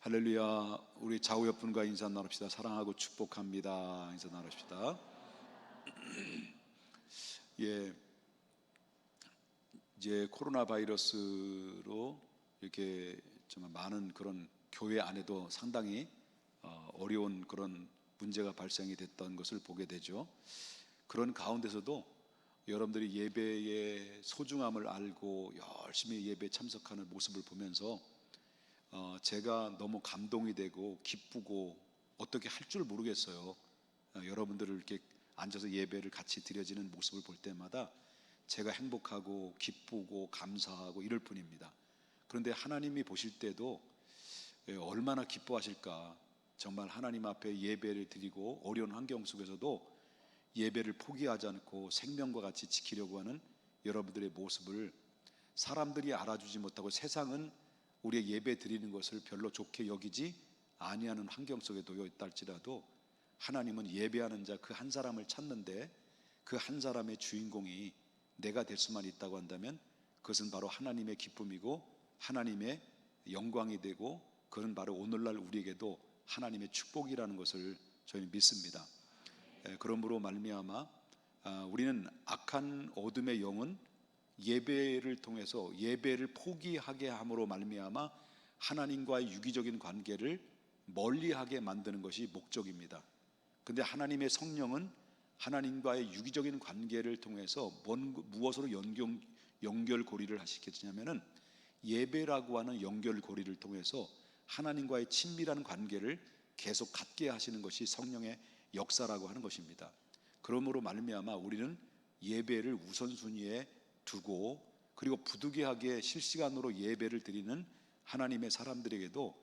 할렐루야. 우리 좌우 옆분과 인사 나눕시다. 사랑하고 축복합니다. 인사 나눕시다. 예, 이제 코로나 바이러스로 이렇게 정말 많은 그런 교회 안에도 상당히 어려운 그런 문제가 발생이 됐던 것을 보게 되죠. 그런 가운데서도 여러분들이 예배의 소중함을 알고 열심히 예배에 참석하는 모습을 보면서 제가 너무 감동이 되고 기쁘고 어떻게 할 줄 모르겠어요. 여러분들을 이렇게 앉아서 예배를 같이 드려지는 모습을 볼 때마다 제가 행복하고 기쁘고 감사하고 이럴 뿐입니다. 그런데 하나님이 보실 때도 얼마나 기뻐하실까. 정말 하나님 앞에 예배를 드리고 어려운 환경 속에서도 예배를 포기하지 않고 생명과 같이 지키려고 하는 여러분들의 모습을 사람들이 알아주지 못하고 세상은 우리의 예배 드리는 것을 별로 좋게 여기지 아니하는 환경 속에 놓여 있다 할지라도 하나님은 예배하는 자 그 한 사람을 찾는데 그 한 사람의 주인공이 내가 될 수만 있다고 한다면 그것은 바로 하나님의 기쁨이고 하나님의 영광이 되고 그건 바로 오늘날 우리에게도 하나님의 축복이라는 것을 저희는 믿습니다. 그러므로 말미암아 우리는 악한 어둠의 영은 예배를 통해서 예배를 포기하게 함으로 말미암아 하나님과의 유기적인 관계를 멀리하게 만드는 것이 목적입니다. 그런데 하나님의 성령은 하나님과의 유기적인 관계를 통해서 무엇으로 연결고리를 하시겠냐면은 예배라고 하는 연결고리를 통해서 하나님과의 친밀한 관계를 계속 갖게 하시는 것이 성령의 역사라고 하는 것입니다. 그러므로 말미암아 우리는 예배를 우선순위에 두고 그리고 부득이하게 실시간으로 예배를 드리는 하나님의 사람들에게도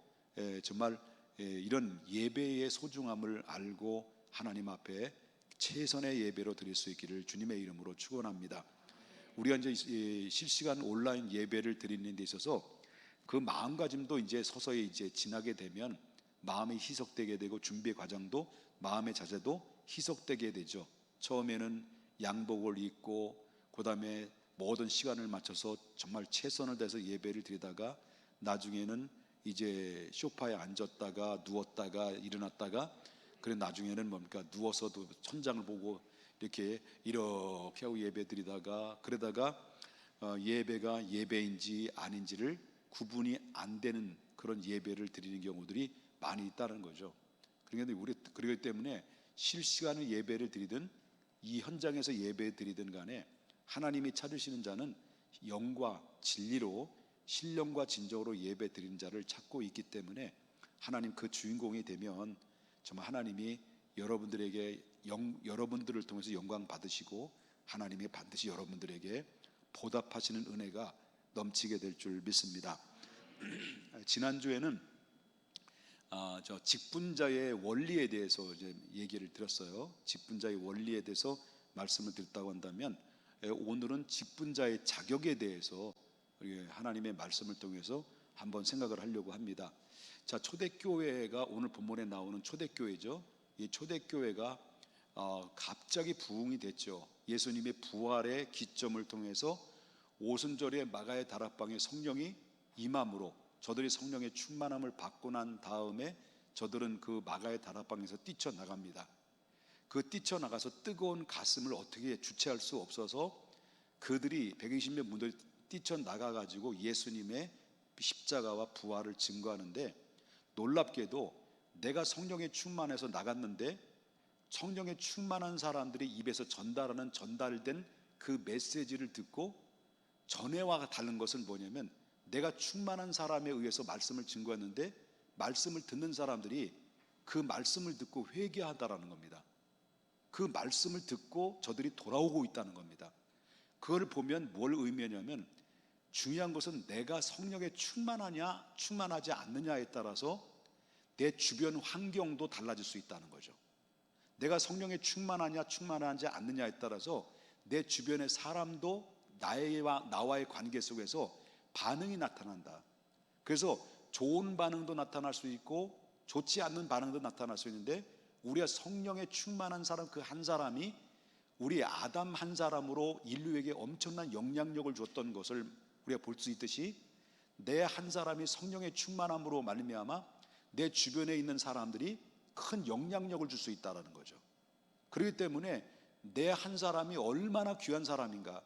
정말 이런 예배의 소중함을 알고 하나님 앞에 최선의 예배로 드릴 수 있기를 주님의 이름으로 축원합니다. 우리가 이제 실시간 온라인 예배를 드리는 데 있어서 그 마음가짐도 이제 서서히 이제 지나게 되면 마음이 희석되게 되고 준비 과정도 마음의 자세도 희석되게 되죠. 처음에는 양복을 입고 그 다음에 모든 시간을 맞춰서 정말 최선을 다해서 예배를 드리다가 나중에는 이제 소파에 앉았다가 누웠다가 일어났다가 그래 나중에는 뭡니까 누워서도 천장을 보고 이렇게 하고 예배 드리다가 그러다가 예배가 예배인지 아닌지를 구분이 안 되는 그런 예배를 드리는 경우들이 많이 있다는 거죠. 그런데 그렇기 때문에 실시간의 예배를 드리든 이 현장에서 예배 드리든 간에 하나님이 찾으시는 자는 영과 진리로 신령과 진정으로 예배 드리는 자를 찾고 있기 때문에 하나님 그 주인공이 되면 정말 하나님이 여러분들을 통해서 영광 받으시고 하나님이 반드시 여러분들에게 보답하시는 은혜가 넘치게 될 줄 믿습니다. 지난주에는 직분자의 원리에 대해서 이제 얘기를 드렸어요. 직분자의 원리에 대해서 말씀을 드렸다고 한다면 오늘은 직분자의 자격에 대해서 하나님의 말씀을 통해서 한번 생각을 하려고 합니다. 자, 초대교회가 오늘 본문에 나오는 초대교회죠. 이 초대교회가 갑자기 부흥이 됐죠. 예수님의 부활의 기점을 통해서 오순절에 마가의 다락방에 성령이 임함으로 저들이 성령의 충만함을 받고 난 다음에 저들은 그 마가의 다락방에서 뛰쳐나갑니다. 그 뛰쳐나가서 뜨거운 가슴을 어떻게 주체할 수 없어서 그들이 120명 분들이 뛰쳐나가가지고 예수님의 십자가와 부활을 증거하는데 놀랍게도 내가 성령에 충만해서 나갔는데 성령에 충만한 사람들이 입에서 전달된 그 메시지를 듣고 전에와 다른 것은 뭐냐면 내가 충만한 사람에 의해서 말씀을 증거했는데 말씀을 듣는 사람들이 그 말씀을 듣고 회개하다라는 겁니다. 그 말씀을 듣고 저들이 돌아오고 있다는 겁니다. 그걸 보면 뭘 의미하냐면 중요한 것은 내가 성령에 충만하냐 충만하지 않느냐에 따라서 내 주변 환경도 달라질 수 있다는 거죠. 내가 성령에 충만하냐 충만하지 않느냐에 따라서 내 주변의 사람도 나와의 관계 속에서 반응이 나타난다. 그래서 좋은 반응도 나타날 수 있고 좋지 않는 반응도 나타날 수 있는데 우리가 성령에 충만한 사람 그 한 사람이 우리 아담 한 사람으로 인류에게 엄청난 영향력을 줬던 것을 우리가 볼 수 있듯이 내 한 사람이 성령의 충만함으로 말미암아 내 주변에 있는 사람들이 큰 영향력을 줄 수 있다는 거죠. 그렇기 때문에 내 한 사람이 얼마나 귀한 사람인가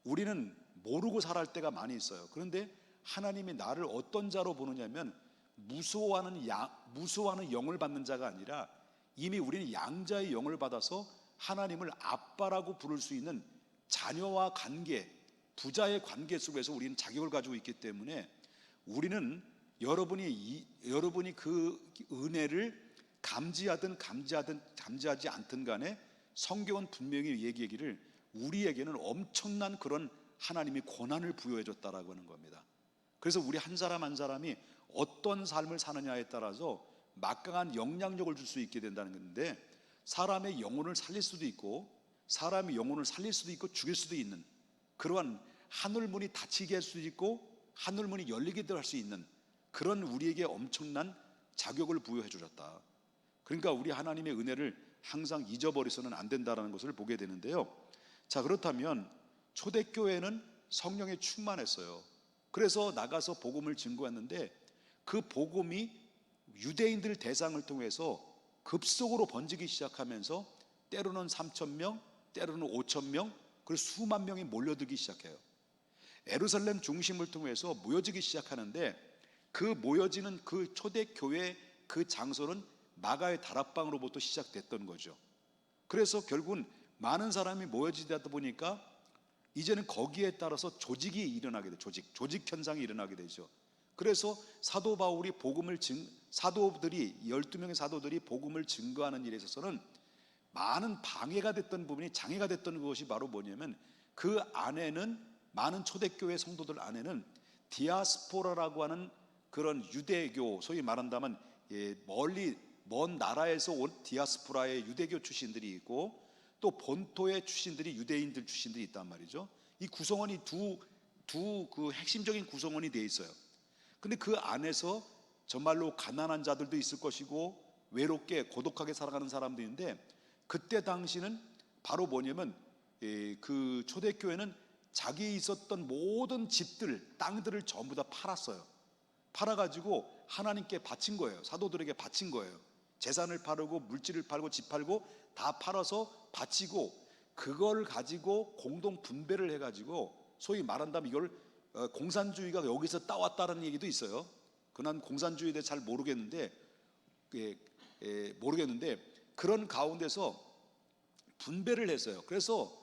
우리는 모르고 살아갈 때가 많이 있어요. 그런데 하나님이 나를 어떤 자로 보느냐면 무서워하는 영을 받는 자가 아니라 이미 우리는 양자의 영을 받아서 하나님을 아빠라고 부를 수 있는 자녀와 관계, 부자의 관계 속에서 우리는 자격을 가지고 있기 때문에 우리는 여러분이 그 은혜를 감지하지 않든 간에 성경은 분명히 얘기하기를 우리에게는 엄청난 그런 하나님이 권한을 부여해 줬다라고 하는 겁니다. 그래서 우리 한 사람 한 사람이 어떤 삶을 사느냐에 따라서 막강한 영향력을 줄 수 있게 된다는 건데, 사람의 영혼을 살릴 수도 있고 죽일 수도 있는 그러한 하늘문이 닫히게 할 수도 있고 하늘문이 열리기도 할 수 있는 그런 우리에게 엄청난 자격을 부여해 주셨다. 그러니까 우리 하나님의 은혜를 항상 잊어버려서는 안 된다는 것을 보게 되는데요. 자, 그렇다면 초대교회는 성령에 충만했어요. 그래서 나가서 복음을 증거했는데 그 복음이 유대인들 대상을 통해서 급속으로 번지기 시작하면서 때로는 3,000명, 때로는 5,000명, 그리고 수만 명이 몰려들기 시작해요. 예루살렘 중심을 통해서 모여지기 시작하는데 그 모여지는 그 초대교회 그 장소는 마가의 다락방으로부터 시작됐던 거죠. 그래서 결국은 많은 사람이 모여지다 보니까 이제는 거기에 따라서 조직이 일어나게 돼요. 조직 현상이 일어나게 되죠. 그래서 사도 바울이 12명의 사도들이 복음을 증거하는 일에 있어서는 많은 방해가 됐던 부분이 장애가 됐던 것이 바로 뭐냐면 그 안에는 많은 초대교회 성도들 안에는 디아스포라라고 하는 그런 유대교, 소위 말한다면 멀리 먼 나라에서 온 디아스포라의 유대교 출신들이 있고 또 본토의 출신들이 유대인들 출신들이 있단 말이죠. 이 구성원이 두 그 핵심적인 구성원이 되어 있어요. 근데 그 안에서 정말로 가난한 자들도 있을 것이고 외롭게 고독하게 살아가는 사람도 있는데 그때 당시는 바로 뭐냐면 그 초대교회는 자기에 있었던 모든 집들, 땅들을 전부 다 팔았어요. 팔아가지고 하나님께 바친 거예요. 사도들에게 바친 거예요. 재산을 팔고 물질을 팔고 집 팔고 다 팔아서 바치고 그걸 가지고 공동 분배를 해가지고 소위 말한다면 이걸 공산주의가 여기서 따왔다는 얘기도 있어요. 그난 공산주의에 대해 잘 모르겠는데 그런 가운데서 분배를 했어요. 그래서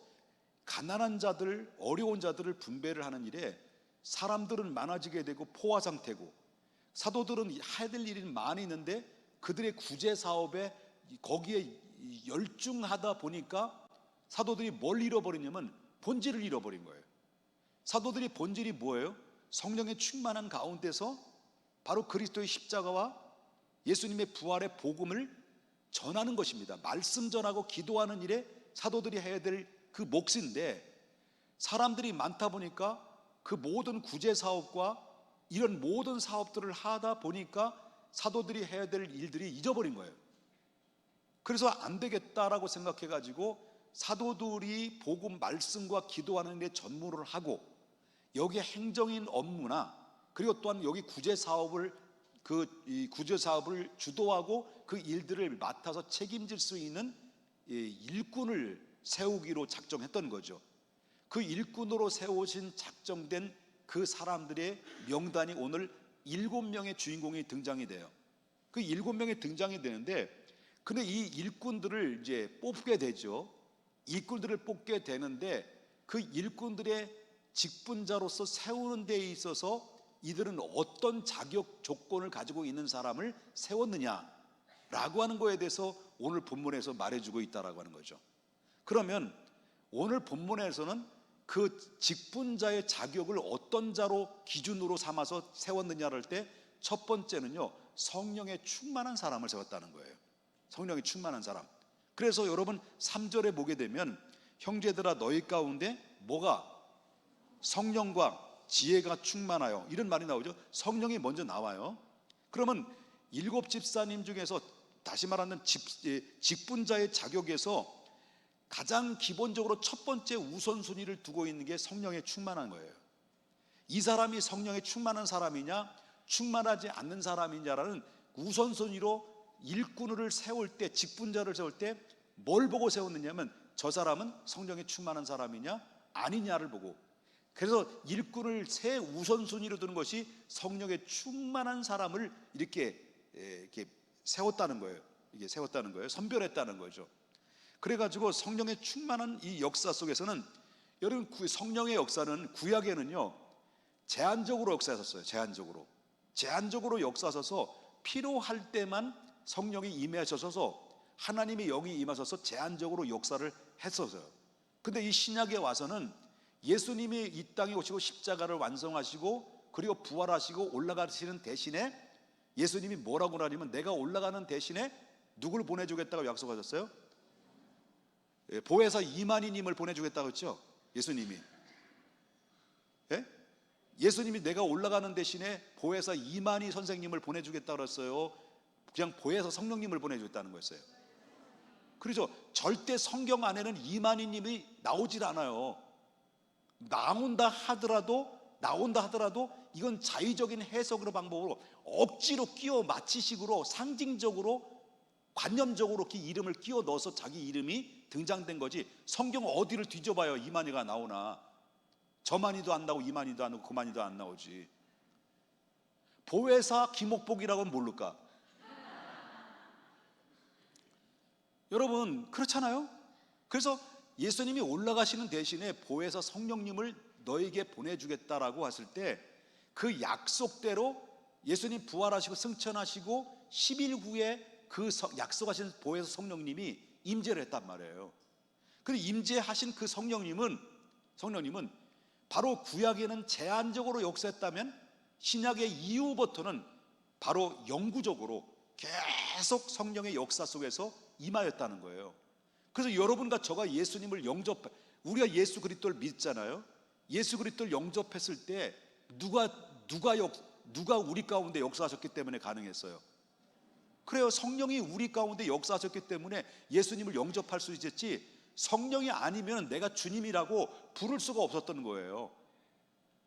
가난한 자들, 어려운 자들을 분배를 하는 일에 사람들은 많아지게 되고 포화 상태고 사도들은 해야 될 일이 많이 있는데 그들의 구제 사업에 거기에 열중하다 보니까 사도들이 뭘 잃어버리냐면 본질을 잃어버린 거예요. 사도들이 본질이 뭐예요? 성령의 충만한 가운데서 바로 그리스도의 십자가와 예수님의 부활의 복음을 전하는 것입니다. 말씀 전하고 기도하는 일에 사도들이 해야 될 그 몫인데 사람들이 많다 보니까 그 모든 구제 사업과 이런 모든 사업들을 하다 보니까 사도들이 해야 될 일들이 잊어버린 거예요. 그래서 안 되겠다라고 생각해 가지고 사도들이 복음 말씀과 기도하는 데 전무를 하고 여기에 행정인 업무나 그리고 또한 여기 구제 사업을 주도하고 그 일들을 맡아서 책임질 수 있는 일꾼을 세우기로 작정했던 거죠. 그 일꾼으로 세우신 작정된 그 사람들의 명단이 오늘 7명의 주인공이 등장이 돼요. 그 7명이 등장이 되는데 근데 이 일꾼들을 이제 뽑게 되죠. 일꾼들을 뽑게 되는데 그 일꾼들의 직분자로서 세우는 데 있어서 이들은 어떤 자격 조건을 가지고 있는 사람을 세웠느냐라고 하는 거에 대해서 오늘 본문에서 말해주고 있다라고 하는 거죠. 그러면 오늘 본문에서는 그 직분자의 자격을 어떤 자로 기준으로 삼아서 세웠느냐를 때 첫 번째는요, 성령에 충만한 사람을 세웠다는 거예요. 성령에 충만한 사람. 그래서 여러분 3절에 보게 되면 형제들아 너희 가운데 뭐가 성령과 지혜가 충만하여 이런 말이 나오죠. 성령이 먼저 나와요. 그러면 7 집사님 중에서 다시 말하는 직분자의 자격에서 가장 기본적으로 첫 번째 우선순위를 두고 있는 게 성령에 충만한 거예요. 이 사람이 성령에 충만한 사람이냐 충만하지 않는 사람이냐라는 우선순위로 일꾼을 세울 때, 직분자를 세울 때 뭘 보고 세웠느냐면 저 사람은 성령에 충만한 사람이냐 아니냐를 보고, 그래서 일꾼을 세 우선순위로 두는 것이 성령에 충만한 사람을 이렇게 세웠다는 거예요. 이게 세웠다는 거예요. 선별했다는 거죠. 그래가지고 성령에 충만한 이 역사 속에서는, 여러분 성령의 역사는 구약에는요 제한적으로 역사하셨어요. 제한적으로 역사하셔서 필요할 때만 성령이 임하셔서 하나님의 영이 임하셔서 제한적으로 역사를 했었어요. 근데 이 신약에 와서는 예수님이 이 땅에 오시고 십자가를 완성하시고 그리고 부활하시고 올라가시는 대신에 예수님이 뭐라고 하냐면 내가 올라가는 대신에 누굴 보내주겠다고 약속하셨어요? 보혜사 이만희님을 보내주겠다고 했죠. 예수님이. 예? 예수님이 내가 올라가는 대신에 보혜사 이만희 선생님을 보내주겠다고 했어요? 그냥 보혜사 성령님을 보내주겠다는 거였어요? 그렇죠. 절대 성경 안에는 이만희님이 나오질 않아요. 나온다 하더라도 이건 자의적인 해석으로 방법으로 억지로 끼워 맞히식으로 상징적으로 관념적으로 그 이름을 끼워 넣어서 자기 이름이 등장된 거지, 성경 어디를 뒤져봐요 이만희가 나오나. 저만희도 안 나오고 이만희도 안 나오고 그만희도 안 나오지. 보혜사 김옥복이라고는 모를까? 여러분 그렇잖아요. 그래서 예수님이 올라가시는 대신에 보혜사 성령님을 너에게 보내주겠다라고 했을 때 그 약속대로 예수님 부활하시고 승천하시고 10일 후에 그 약속하신 보혜사 성령님이 임재를 했단 말이에요. 근데 임재하신 그 성령님은 바로 구약에는 제한적으로 역사했다면 신약의 이후부터는 바로 영구적으로 계속 성령의 역사 속에서 임하였다는 거예요. 그래서 여러분과 저가 예수님을 우리가 예수 그리스도를 믿잖아요. 예수 그리스도를 영접했을 때 누가 우리 가운데 역사하셨기 때문에 가능했어요? 그래요. 성령이 우리 가운데 역사하셨기 때문에 예수님을 영접할 수 있었지, 성령이 아니면 내가 주님이라고 부를 수가 없었던 거예요.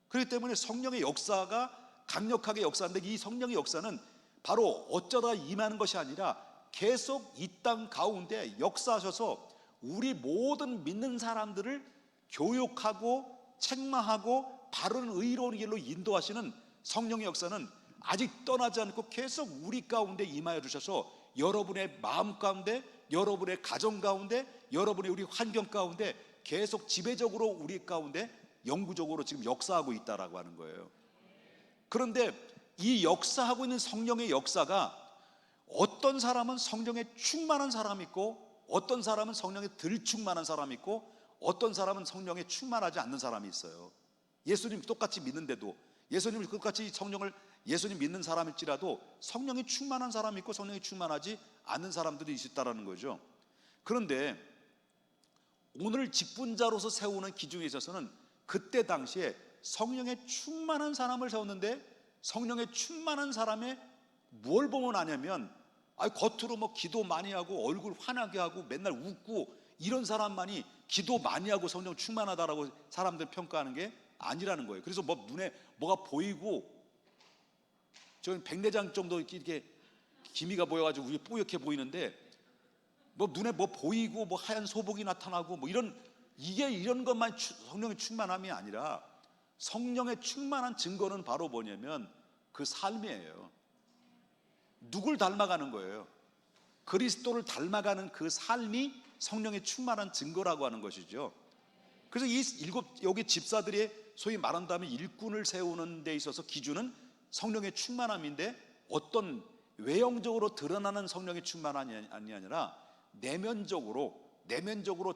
그렇기 때문에 성령의 역사가 강력하게 역사하는데, 이 성령의 역사는 바로 어쩌다 임하는 것이 아니라 계속 이 땅 가운데 역사하셔서 우리 모든 믿는 사람들을 교육하고 책망하고 바른 의로운 길로 인도하시는 성령의 역사는 아직 떠나지 않고 계속 우리 가운데 임하여 주셔서 여러분의 마음 가운데, 여러분의 가정 가운데, 여러분의 우리 환경 가운데 계속 지배적으로 우리 가운데 영구적으로 지금 역사하고 있다라고 하는 거예요. 그런데 이 역사하고 있는 성령의 역사가, 어떤 사람은 성령에 충만한 사람이 있고 어떤 사람은 성령에 덜 충만한 사람이 있고 어떤 사람은 성령에 충만하지 않는 사람이 있어요. 예수님 똑같이 믿는데도, 예수님을 똑같이 예수님 믿는 사람일지라도 성령에 충만한 사람이 있고 성령에 충만하지 않는 사람들이 있다라는 거죠. 그런데 오늘 직분자로서 세우는 기준에 있어서는 그때 당시에 성령에 충만한 사람을 세웠는데, 성령에 충만한 사람의 뭘 보면 아냐면, 겉으로 뭐 기도 많이 하고 얼굴 환하게 하고 맨날 웃고 이런 사람만이 기도 많이 하고 성령 충만하다라고 사람들 평가하는 게 아니라는 거예요. 그래서 뭐 눈에 뭐가 보이고, 저는 백내장 정도 이렇게 기미가 보여가지고 뽀얗게 보이는데, 뭐 눈에 뭐 보이고 뭐 하얀 소복이 나타나고 뭐 이런 것만 성령의 충만함이 아니라, 성령의 충만한 증거는 바로 뭐냐면 그 삶이에요. 누굴 닮아가는 거예요? 그리스도를 닮아가는 그 삶이 성령의 충만한 증거라고 하는 것이죠. 그래서 여기 집사들이 소위 말한다면 일꾼을 세우는 데 있어서 기준은 성령의 충만함인데, 어떤 외형적으로 드러나는 성령의 충만함이 아니라 내면적으로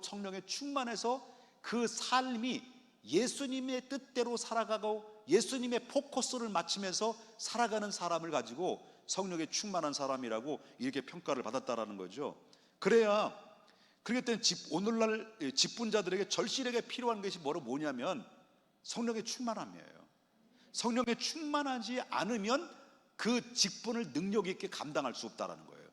성령에 충만해서 그 삶이 예수님의 뜻대로 살아가고 예수님의 포커스를 맞추면서 살아가는 사람을 가지고 성령에 충만한 사람이라고 이렇게 평가를 받았다라는 거죠. 그렇기 때문에 오늘날 직분자들에게 절실하게 필요한 것이 뭐냐면 성령의 충만함이에요. 성령에 충만하지 않으면 그 직분을 능력 있게 감당할 수 없다라는 거예요.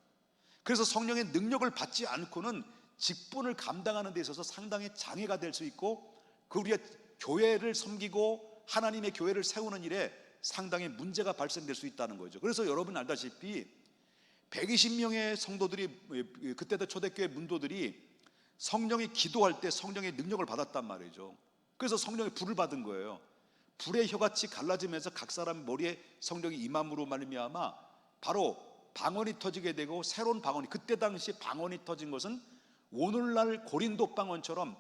그래서 성령의 능력을 받지 않고는 직분을 감당하는 데 있어서 상당히 장애가 될 수 있고, 우리가 교회를 섬기고 하나님의 교회를 세우는 일에 상당히 문제가 발생될 수 있다는 거죠. 그래서 여러분 알다시피 120명의 성도들이, 그때도 초대교회 문도들이 성령이 기도할 때 성령의 능력을 받았단 말이죠. 그래서 성령의 불을 받은 거예요. 불의 혀같이 갈라지면서 각 사람 머리에 성령이 임함으로 말미암아 바로 방언이 터지게 되고, 새로운 방언이, 그때 당시 방언이 터진 것은 오늘날 고린도 방언처럼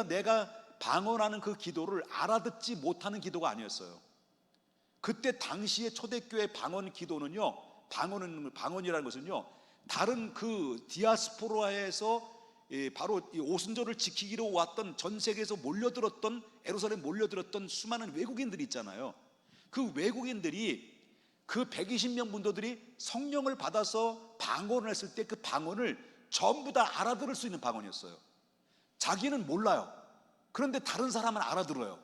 내가 방언하는 그 기도를 알아듣지 못하는 기도가 아니었어요. 그때 당시의 초대교회 방언 기도는요, 방언이라는 것은요, 다른 그 디아스포라에서 바로 이 오순절을 지키기로 왔던, 전 세계에서 몰려들었던, 예루살렘 몰려들었던 수많은 외국인들이 있잖아요. 그 외국인들이, 그 120명 문도들이 성령을 받아서 방언을 했을 때 그 방언을 전부 다 알아들을 수 있는 방언이었어요. 자기는 몰라요. 그런데 다른 사람은 알아들어요.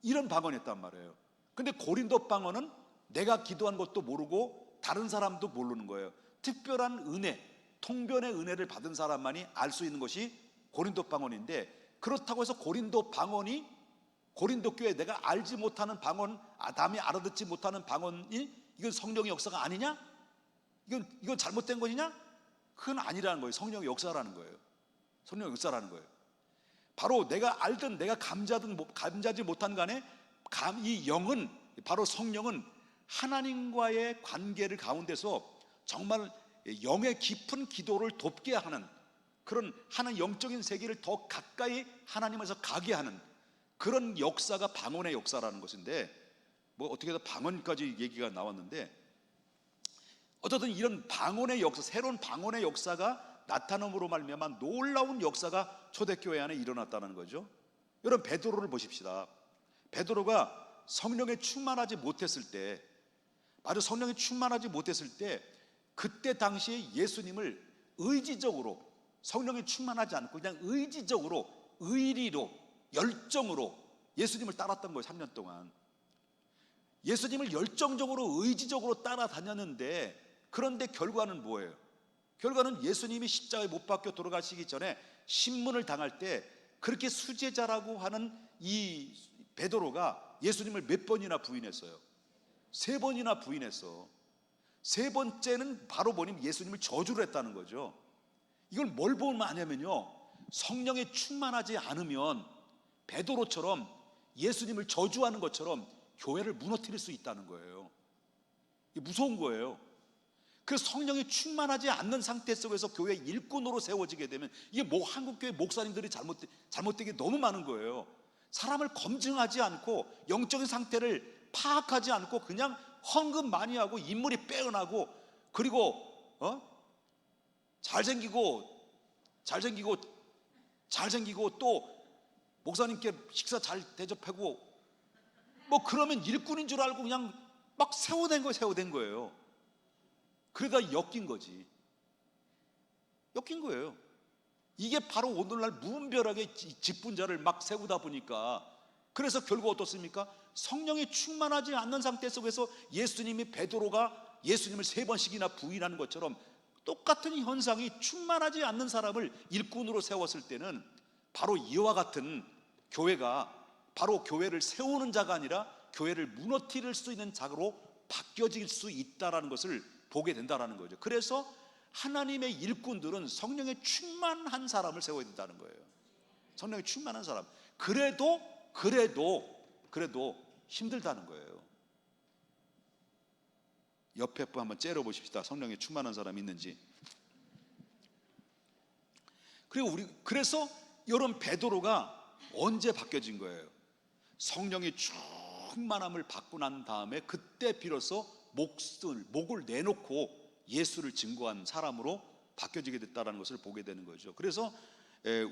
이런 방언이었단 말이에요. 근데 고린도 방언은 내가 기도한 것도 모르고 다른 사람도 모르는 거예요. 특별한 은혜, 통변의 은혜를 받은 사람만이 알 수 있는 것이 고린도 방언인데, 그렇다고 해서 고린도 방언이, 고린도 교회 내가 알지 못하는 방언, 남이 알아듣지 못하는 방언이 이건 성령의 역사가 아니냐? 이건 잘못된 것이냐? 그건 아니라는 거예요. 성령의 역사라는 거예요. 성령의 역사라는 거예요. 바로 내가 알든 내가 감지하지 못한 간에 이 영은, 바로 성령은 하나님과의 관계를 가운데서 정말 영의 깊은 기도를 돕게 하는, 그런 하나님 영적인 세계를 더 가까이 하나님에서 가게 하는 그런 역사가 방언의 역사라는 것인데, 뭐 어떻게 해서 방언까지 얘기가 나왔는데, 어쨌든 이런 방언의 역사, 새로운 방언의 역사가 나타남으로 말미암아 놀라운 역사가 초대교회 안에 일어났다는 거죠. 여러분, 베드로를 보십시다. 베드로가 성령에 충만하지 못했을 때, 바로 성령에 충만하지 못했을 때, 그때 당시에 예수님을 의지적으로, 성령에 충만하지 않고 그냥 의지적으로, 의리로, 열정으로 예수님을 따랐던 거예요. 3년 동안 예수님을 열정적으로, 의지적으로 따라다녔는데, 그런데 결과는 뭐예요? 결과는 예수님이 십자가에 못 박혀 돌아가시기 전에 신문을 당할 때 그렇게 수제자라고 하는 이 베드로가 예수님을 몇 번이나 부인했어요? 3번이나 부인했어. 3번째는 바로 뭐냐면 예수님을 저주를 했다는 거죠. 이걸 뭘 보면 아냐면요, 성령에 충만하지 않으면 베드로처럼 예수님을 저주하는 것처럼 교회를 무너뜨릴 수 있다는 거예요. 이게 무서운 거예요. 그 성령이 충만하지 않는 상태 속에서 교회 일꾼으로 세워지게 되면, 이게 뭐 한국교회 목사님들이 잘못되게 너무 많은 거예요. 사람을 검증하지 않고, 영적인 상태를 파악하지 않고 그냥 헌금 많이 하고, 인물이 빼어나고, 그리고 잘생기고 또 목사님께 식사 잘 대접하고, 뭐 그러면 일꾼인 줄 알고 그냥 막 세워된 거예요. 그러다 엮인 거지. 엮인 거예요. 이게 바로 오늘날 무분별하게 직분자를 막 세우다 보니까, 그래서 결국 어떻습니까? 성령이 충만하지 않는 상태 속에서 예수님이, 베드로가 예수님을 3번씩이나 부인하는 것처럼 똑같은 현상이, 충만하지 않는 사람을 일꾼으로 세웠을 때는 바로 이와 같은 교회가, 바로 교회를 세우는 자가 아니라 교회를 무너뜨릴 수 있는 자로 바뀌어질 수 있다는 것을 보게 된다는 거죠. 그래서 하나님의 일꾼들은 성령에 충만한 사람을 세워야 된다는 거예요. 성령에 충만한 사람. 그래도 힘들다는 거예요. 옆에 분 한번 째려 보십시다. 성령에 충만한 사람이 있는지. 그래서 여러분, 베드로가 언제 바뀌어진 거예요? 성령의 충만함을 받고 난 다음에, 그때 비로소 목을 내놓고 예수를 증거한 사람으로 바뀌어지게 됐다는 것을 보게 되는 거죠. 그래서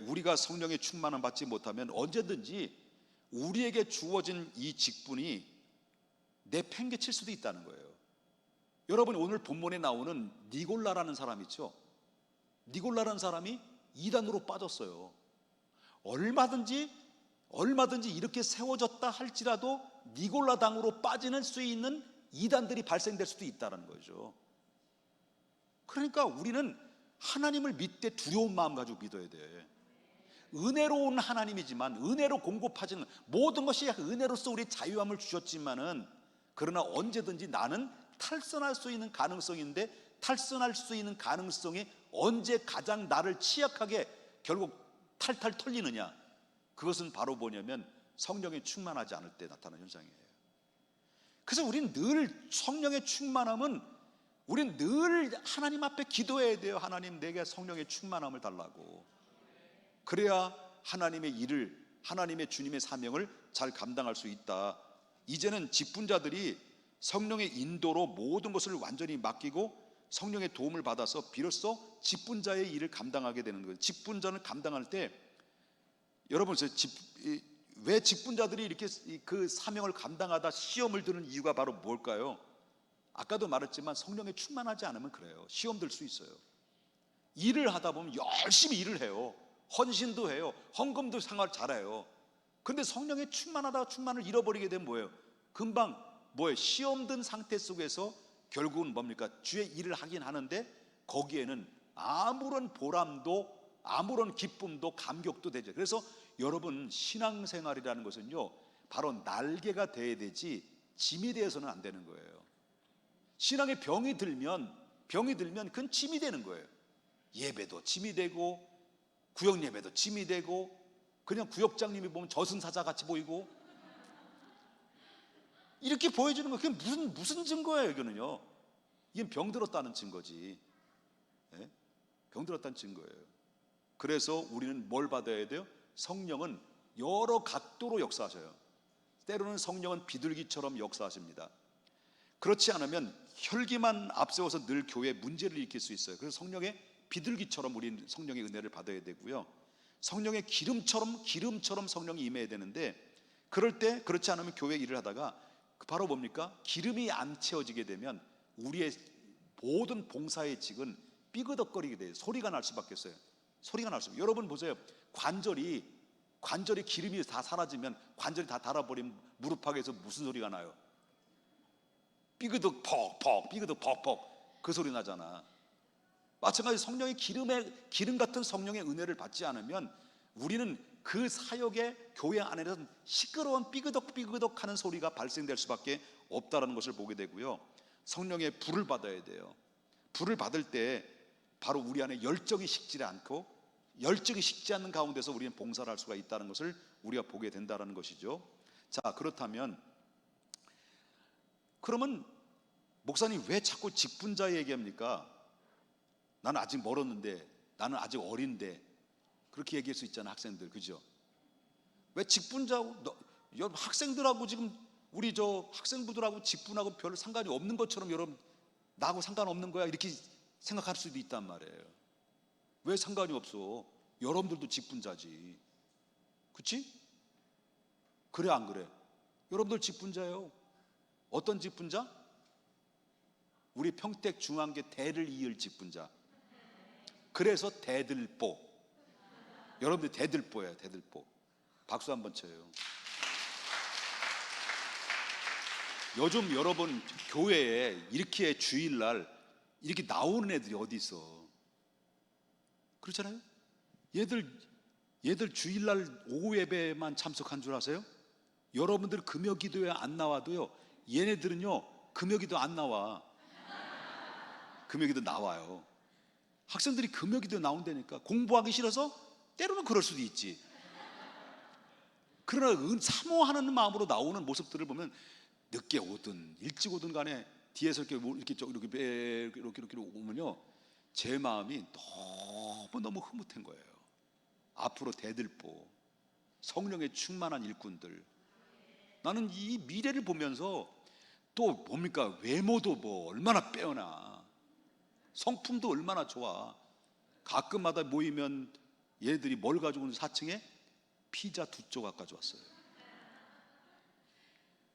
우리가 성령의 충만함 받지 못하면 언제든지 우리에게 주어진 이 직분이 내팽개칠 수도 있다는 거예요. 여러분, 오늘 본문에 나오는 니골라라는 사람 있죠? 니골라라는 사람이 이단으로 빠졌어요. 얼마든지 이렇게 세워졌다 할지라도 니골라당으로 빠지는 수 있는 이단들이 발생될 수도 있다는 거죠. 그러니까 우리는 하나님을 믿되 두려운 마음 가지고 믿어야 돼. 은혜로운 하나님이지만, 은혜로 공급하시는 모든 것이 은혜로서 우리 자유함을 주셨지만은, 그러나 언제든지 나는 탈선할 수 있는 가능성인데, 탈선할 수 있는 가능성이 언제 가장 나를 취약하게 결국 탈탈 털리느냐, 그것은 바로 뭐냐면 성령에 충만하지 않을 때 나타나는 현상이에요. 그래서 우리는 늘 성령의 충만함은, 우리는 늘 하나님 앞에 기도해야 돼요. 하나님, 내게 성령의 충만함을 달라고. 그래야 하나님의 일을, 하나님의 주님의 사명을 잘 감당할 수 있다. 이제는 직분자들이 성령의 인도로 모든 것을 완전히 맡기고 성령의 도움을 받아서 비로소 직분자의 일을 감당하게 되는 거예요. 직분자는 감당할 때, 여러분, 왜 직분자들이 이렇게 그 사명을 감당하다 시험을 드는 이유가 바로 뭘까요? 아까도 말했지만 성령에 충만하지 않으면 그래요. 시험 들 수 있어요. 일을 하다 보면 열심히 일을 해요. 헌신도 해요. 헌금도 생활 잘해요. 근데 성령에 충만하다가 충만을 잃어버리게 되면 뭐예요? 금방 뭐예요? 시험 든 상태 속에서 결국은 뭡니까? 주의 일을 하긴 하는데 거기에는 아무런 보람도, 아무런 기쁨도, 감격도 되죠. 그래서 여러분, 신앙생활이라는 것은요, 바로 날개가 돼야 되지 짐이 되어서는 안 되는 거예요. 신앙에 병이 들면 그건 짐이 되는 거예요. 예배도 짐이 되고, 구역 예배도 짐이 되고, 그냥 구역장님이 보면 저승사자 같이 보이고, 이렇게 보여주는 거, 그게 무슨 증거예요? 이거는요, 이게 병들었다는 증거지. 네? 병들었다는 증거예요. 그래서 우리는 뭘 받아야 돼요? 성령은 여러 각도로 역사하셔요. 때로는 성령은 비둘기처럼 역사하십니다. 그렇지 않으면 혈기만 앞세워서 늘 교회에 문제를 일으킬 수 있어요. 그래서 성령의 비둘기처럼 우리는 성령의 은혜를 받아야 되고요, 성령의 기름처럼 성령이 임해야 되는데, 그럴 때 그렇지 않으면 교회 일을 하다가 바로 뭡니까? 기름이 안 채워지게 되면 우리의 모든 봉사의 직은 삐그덕거리게 돼요. 소리가 날 수밖에 없어요. 소리가 날 수. 여러분 보세요. 관절이 기름이 다 사라지면, 관절이 다 닳아버리면 무릎팍에서 무슨 소리가 나요? 삐그덕 퍽퍽, 삐그덕 퍽퍽, 그 소리 나잖아. 마찬가지 성령의 기름 같은 성령의 은혜를 받지 않으면 우리는 그 사역의 교회 안에서 시끄러운 삐그덕 하는 소리가 발생될 수밖에 없다는 것을 보게 되고요, 성령의 불을 받아야 돼요. 불을 받을 때 바로 우리 안에 열정이 식지 않고, 열정이 식지 않는 가운데서 우리는 봉사를 할 수가 있다는 것을 우리가 보게 된다는 것이죠. 자, 그렇다면 그러면 목사님 왜 자꾸 직분자 얘기합니까? 나는 아직 멀었는데, 나는 아직 어린데, 그렇게 얘기할 수 있잖아요, 학생들. 그죠? 왜 직분자하고 여러분, 학생들하고 지금 우리 저 학생부들하고 직분하고 별 상관이 없는 것처럼 여러분, 나하고 상관없는 거야, 이렇게 생각할 수도 있단 말이에요. 왜 상관이 없어? 여러분들도 직분자지. 그치? 그래 안 그래? 여러분들 직분자예요. 어떤 직분자? 우리 평택 중앙교 대를 이을 직분자. 그래서 대들보. 여러분들 대들보예요. 대들보. 박수 한번 쳐요. 요즘 여러분 교회에 이렇게 주일날 이렇게 나오는 애들이 어디 있어? 그렇잖아요. 얘들 주일날 오후 예배만 참석한 줄 아세요? 여러분들 금요기도에 안 나와도요, 얘네들은요 금요기도 안 나와. 금요기도 나와요. 학생들이 금요기도 나온다니까. 공부하기 싫어서 때로는 그럴 수도 있지. 그러나 사모하는 마음으로 나오는 모습들을 보면 늦게 오든 일찍 오든 간에 뒤에서 이렇게 오면요, 제 마음이 너무 흐뭇한 거예요. 앞으로 대들보 성령의 충만한 일꾼들. 나는 이 미래를 보면서 또 뭡니까? 외모도 뭐 얼마나 빼어나, 성품도 얼마나 좋아. 가끔마다 모이면 얘들이 뭘 가지고 오는지 4층에 피자 2조각 가져왔어요.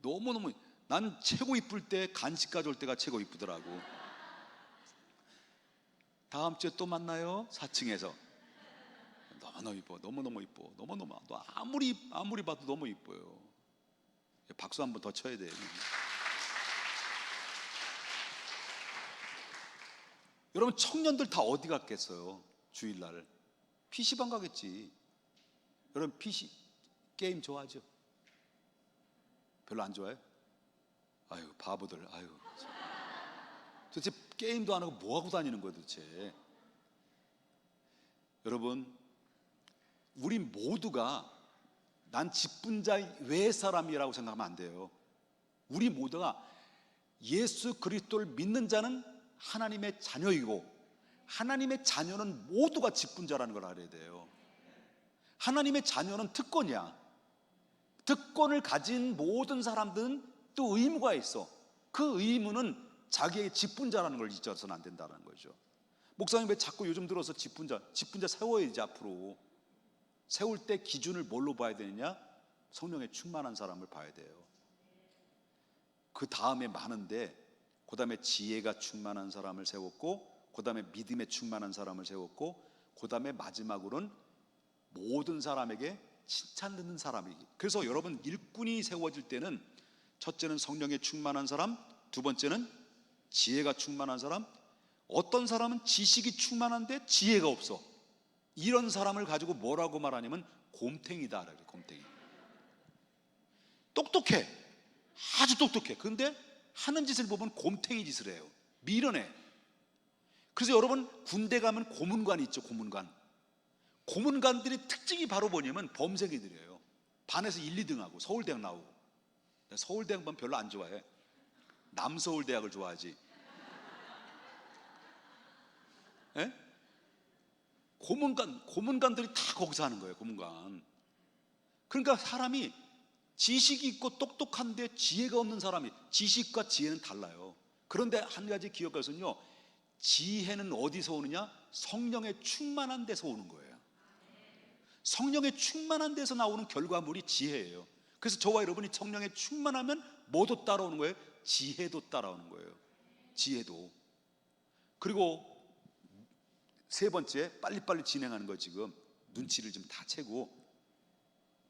너무너무, 난 최고 이쁠 때 간식 가져올 때가 최고 이쁘더라고. 다음 주에 또 만나요. 4층에서. 너무너무 이뻐. 너무너무 이뻐. 너무너무, 너 아무리 봐도 너무 이뻐요. 박수 한번 더 쳐야 돼요. 여러분, 청년들 다 어디 갔겠어요? 주일날 PC방 가겠지. 여러분 PC 게임 좋아하죠? 별로 안 좋아해요? 아유 바보들. 아유 도대체 게임도 안 하고 뭐 하고 다니는 거예요 도대체? 여러분, 우리 모두가 난 직분자 외의 사람이라고 생각하면 안 돼요. 우리 모두가 예수 그리스도를 믿는 자는 하나님의 자녀이고, 하나님의 자녀는 모두가 직분자라는 걸 알아야 돼요. 하나님의 자녀는 특권이야. 특권을 가진 모든 사람들은 또 의무가 있어. 그 의무는 자기의 직분자라는 걸 잊어서는 안 된다는 거죠. 목사님 왜 자꾸 요즘 들어서 직분자 세워야지. 앞으로 세울 때 기준을 뭘로 봐야 되느냐? 성령에 충만한 사람을 봐야 돼요. 그 다음에 많은데, 그 다음에 지혜가 충만한 사람을 세웠고, 그 다음에 믿음에 충만한 사람을 세웠고, 그 다음에 마지막으로는 모든 사람에게 칭찬 듣는 사람이. 그래서 여러분, 일꾼이 세워질 때는 첫째는 성령에 충만한 사람, 두 번째는 지혜가 충만한 사람. 어떤 사람은 지식이 충만한데 지혜가 없어. 이런 사람을 가지고 뭐라고 말하냐면 곰탱이다. 곰탱이. 똑똑해. 아주 똑똑해. 근데 하는 짓을 보면 곰탱이 짓을 해요. 밀어내. 그래서 여러분, 군대 가면 고문관이 있죠. 고문관들의 특징이 바로 뭐냐면 범생이들이에요. 반에서 1, 2등하고 서울대학 나오고. 서울대학만 별로 안 좋아해. 남서울대학을 좋아하지. 예? 고문관들이 다 거기서 하는 거예요. 고문관. 그러니까 사람이 지식이 있고 똑똑한데 지혜가 없는 사람이, 지식과 지혜는 달라요. 그런데 한 가지 기억할 것은요, 지혜는 어디서 오느냐? 성령에 충만한 데서 오는 거예요. 성령에 충만한 데서 나오는 결과물이 지혜예요. 그래서 저와 여러분이 성령에 충만하면 뭐도 따라오는 거예요? 지혜도 따라오는 거예요. 지혜도. 그리고 세 번째, 빨리빨리 진행하는 거. 지금 눈치를 좀 다 채고,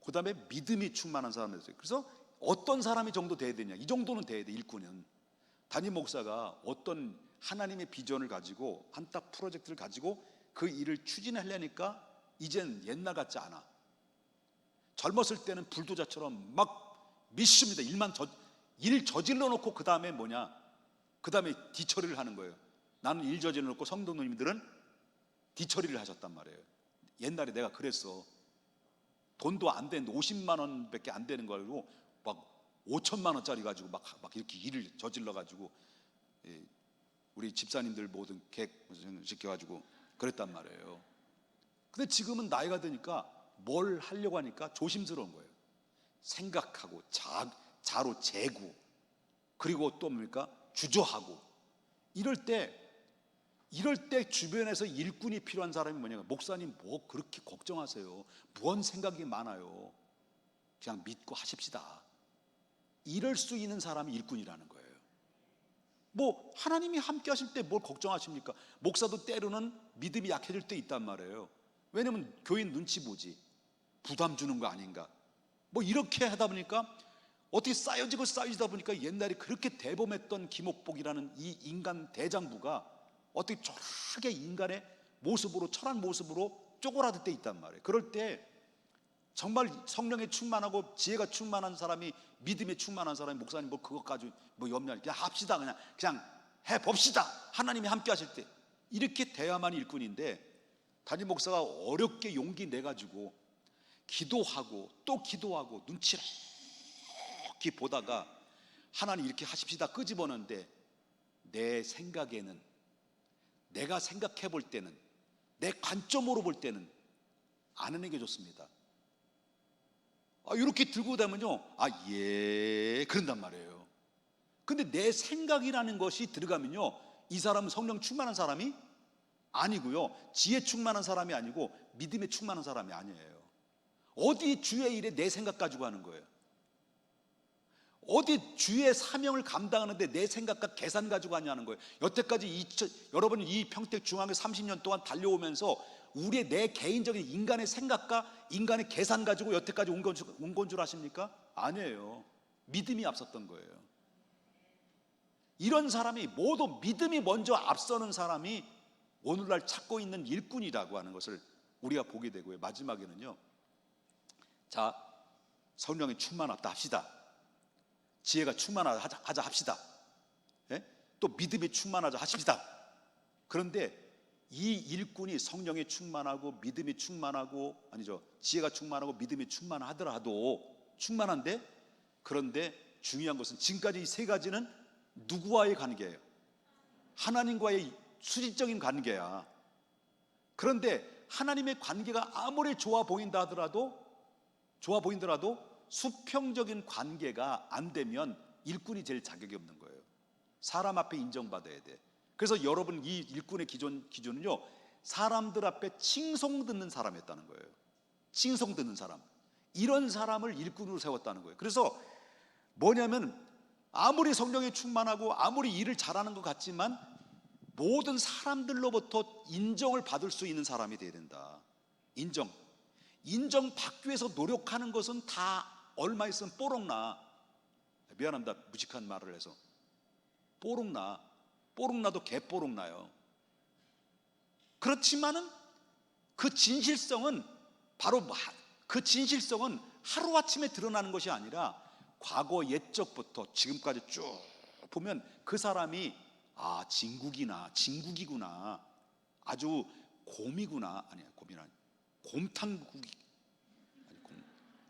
그 다음에 믿음이 충만한 사람이 있어요. 그래서 어떤 사람이 정도 돼야 되냐? 이 정도는 돼야 돼. 일꾼은. 담임 목사가 어떤 하나님의 비전을 가지고 한 딱 프로젝트를 가지고 그 일을 추진하려니까 이젠 옛날 같지 않아. 젊었을 때는 불도자처럼 막 미십니다. 일 저질러 놓고 그 다음에 뭐냐? 그 다음에 뒤처리를 하는 거예요. 나는 일 저질러 놓고 성도님들은 뒤처리를 하셨단 말이에요. 옛날에 내가 그랬어. 돈도 안 되는데 50만 원밖에 안 되는 거 가지고 막 5천만 원짜리 가지고 막 이렇게 일을 저질러 가지고 우리 집사님들 모든 시켜가지고 그랬단 말이에요. 근데 지금은 나이가 드니까 뭘 하려고 하니까 조심스러운 거예요. 생각하고 자로 재고, 그리고 또 뭡니까? 주저하고. 이럴 때 주변에서 일꾼이 필요한 사람이 뭐냐면, 목사님 뭐 그렇게 걱정하세요? 무언 생각이 많아요? 그냥 믿고 하십시다. 이럴 수 있는 사람이 일꾼이라는 거예요. 뭐 하나님이 함께 하실 때 뭘 걱정하십니까? 목사도 때로는 믿음이 약해질 때 있단 말이에요. 왜냐면 교인 눈치 보지. 부담 주는 거 아닌가? 뭐 이렇게 하다 보니까 어떻게 쌓여지다 보니까 옛날에 그렇게 대범했던 김옥복이라는 이 인간 대장부가 어떻게 저렇게 인간의 모습으로, 철한 모습으로 쪼그라들 때 있단 말이에요. 그럴 때 정말 성령에 충만하고 지혜가 충만한 사람이, 믿음에 충만한 사람이, 목사님 뭐 그것 가지고 뭐 염려하니 그냥 합시다, 그냥 해봅시다, 하나님이 함께 하실 때, 이렇게 돼야만 일꾼인데, 담임 목사가 어렵게 용기 내가지고 기도하고 또 기도하고 눈치를 이렇게 보다가 하나님 이렇게 하십시다 끄집어내는데, 내 생각에는, 내가 생각해 볼 때는, 내 관점으로 볼 때는 안 하는 게 좋습니다. 이렇게 들고 다면요, 예, 그런단 말이에요. 근데 내 생각이라는 것이 들어가면요, 이 사람은 성령 충만한 사람이 아니고요, 지혜 충만한 사람이 아니고 믿음에 충만한 사람이 아니에요. 어디 주의 일에 내 생각 가지고 하는 거예요? 어디 주의 사명을 감당하는데 내 생각과 계산 가지고 하냐는 거예요. 여태까지 여러분 이 평택 중앙에 30년 동안 달려오면서 우리의 내 개인적인 인간의 생각과 인간의 계산 가지고 여태까지 온 건 줄 아십니까? 아니에요. 믿음이 앞섰던 거예요. 이런 사람이, 모두 믿음이 먼저 앞서는 사람이 오늘날 찾고 있는 일꾼이라고 하는 것을 우리가 보게 되고요. 마지막에는요, 자, 성령이 충만하다 합시다. 지혜가 충만하자 합시다. 예? 또 믿음이 충만하자 하십시다. 그런데 이 일꾼이 성령에 충만하고 믿음이 충만하고, 아니죠, 지혜가 충만하고 믿음이 충만하더라도, 충만한데, 그런데 중요한 것은 지금까지 이 세 가지는 누구와의 관계예요? 하나님과의 수직적인 관계야. 그런데 하나님의 관계가 아무리 좋아 보인다 하더라도, 수평적인 관계가 안 되면 일꾼이 될 자격이 없는 거예요. 사람 앞에 인정받아야 돼. 그래서 여러분, 이 일꾼의 기준은요, 사람들 앞에 칭송 듣는 사람이었다는 거예요. 칭송 듣는 사람, 이런 사람을 일꾼으로 세웠다는 거예요. 그래서 뭐냐면, 아무리 성령에 충만하고 아무리 일을 잘하는 것 같지만 모든 사람들로부터 인정을 받을 수 있는 사람이 되어야 된다. 인정받기 위해서 노력하는 것은 다 얼마 있으면 뽀록나. 미안합니다, 무식한 말을 해서. 뽀록나도 개뽀록나요. 그렇지만은 그 진실성은 하루아침에 드러나는 것이 아니라 과거 옛적부터 지금까지 쭉 보면 그 사람이 진국이구나, 아주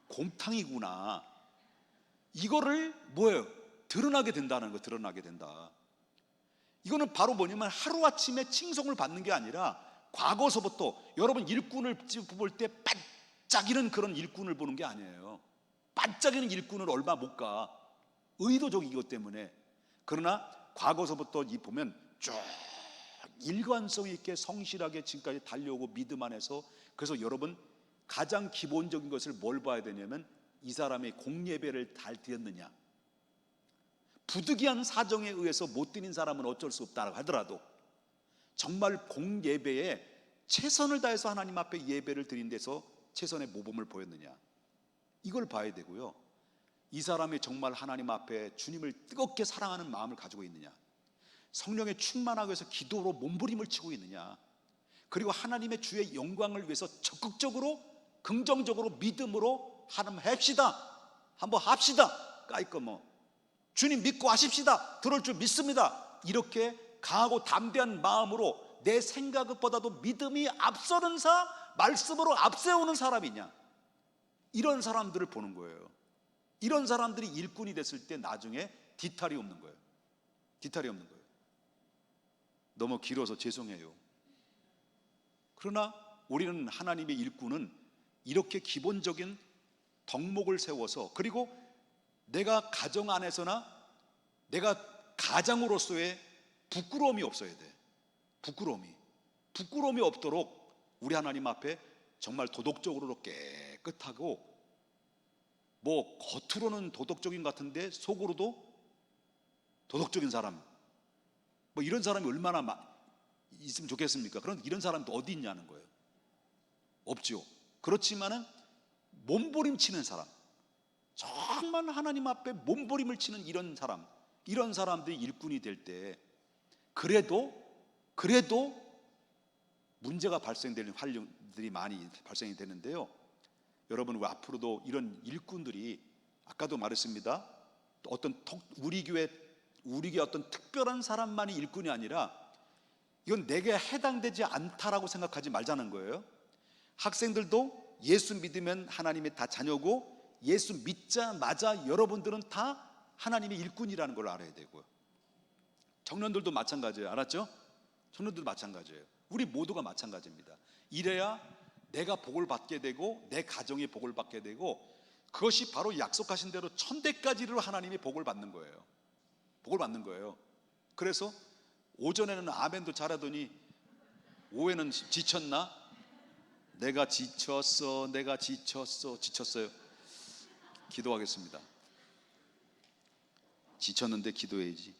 곰탕이구나, 이거를 드러나게 된다는 거. 드러나게 된다. 이거는 바로 뭐냐면, 하루아침에 칭송을 받는 게 아니라 과거서부터, 여러분 일꾼을 뽑을 때 반짝이는 그런 일꾼을 보는 게 아니에요. 반짝이는 일꾼을 얼마 못 가. 의도적이기 때문에. 그러나 과거서부터 보면 쭉 일관성 있게 성실하게 지금까지 달려오고 믿음 안에서, 그래서 여러분 가장 기본적인 것을 뭘 봐야 되냐면, 이 사람의 공예배를 잘 드렸느냐. 부득이한 사정에 의해서 못 드린 사람은 어쩔 수 없다고 하더라도 정말 공예배에 최선을 다해서 하나님 앞에 예배를 드린 데서 최선의 모범을 보였느냐, 이걸 봐야 되고요. 이 사람이 정말 하나님 앞에 주님을 뜨겁게 사랑하는 마음을 가지고 있느냐, 성령에 충만하기 위해서 기도로 몸부림을 치고 있느냐, 그리고 하나님의 주의 영광을 위해서 적극적으로 긍정적으로 믿음으로 한번 합시다. 주님 믿고 하십시다. 들을 줄 믿습니다. 이렇게 강하고 담대한 마음으로 내 생각보다도 믿음이 앞서는 말씀으로 앞세우는 사람이냐, 이런 사람들을 보는 거예요. 이런 사람들이 일꾼이 됐을 때 나중에 뒤탈이 없는 거예요. 너무 길어서 죄송해요. 그러나 우리는 하나님의 일꾼은 이렇게 기본적인 덕목을 세워서, 그리고 내가 가정 안에서나 내가 가장으로서의 부끄러움이 없어야 돼. 부끄러움이 없도록 우리 하나님 앞에 정말 도덕적으로 깨끗하고, 겉으로는 도덕적인 것 같은데 속으로도 도덕적인 사람, 이런 사람이 얼마나 있으면 좋겠습니까? 그런데 이런 사람도 어디 있냐는 거예요. 없죠. 그렇지만은 몸부림치는 사람, 정말 하나님 앞에 몸부림을 치는 이런 사람들이 일꾼이 될 때, 그래도 문제가 발생되는 활용들이 많이 발생이 되는데요. 여러분, 앞으로도 이런 일꾼들이, 아까도 말했습니다, 우리 교회 어떤 특별한 사람만이 일꾼이 아니라 이건 내게 해당되지 않다라고 생각하지 말자는 거예요. 학생들도 예수 믿으면 하나님의 다 자녀고, 예수 믿자마자 여러분들은 다 하나님의 일꾼이라는 걸 알아야 되고요. 청년들도 마찬가지예요. 알았죠? 청년들도 마찬가지예요. 우리 모두가 마찬가지입니다. 이래야 내가 복을 받게 되고 내 가정이 복을 받게 되고, 그것이 바로 약속하신 대로 천대까지로 하나님이 복을 받는 거예요. 그래서 오전에는 아멘도 잘하더니 오후에는 지쳤나? 내가 지쳤어요. 기도하겠습니다. 지쳤는데 기도해야지.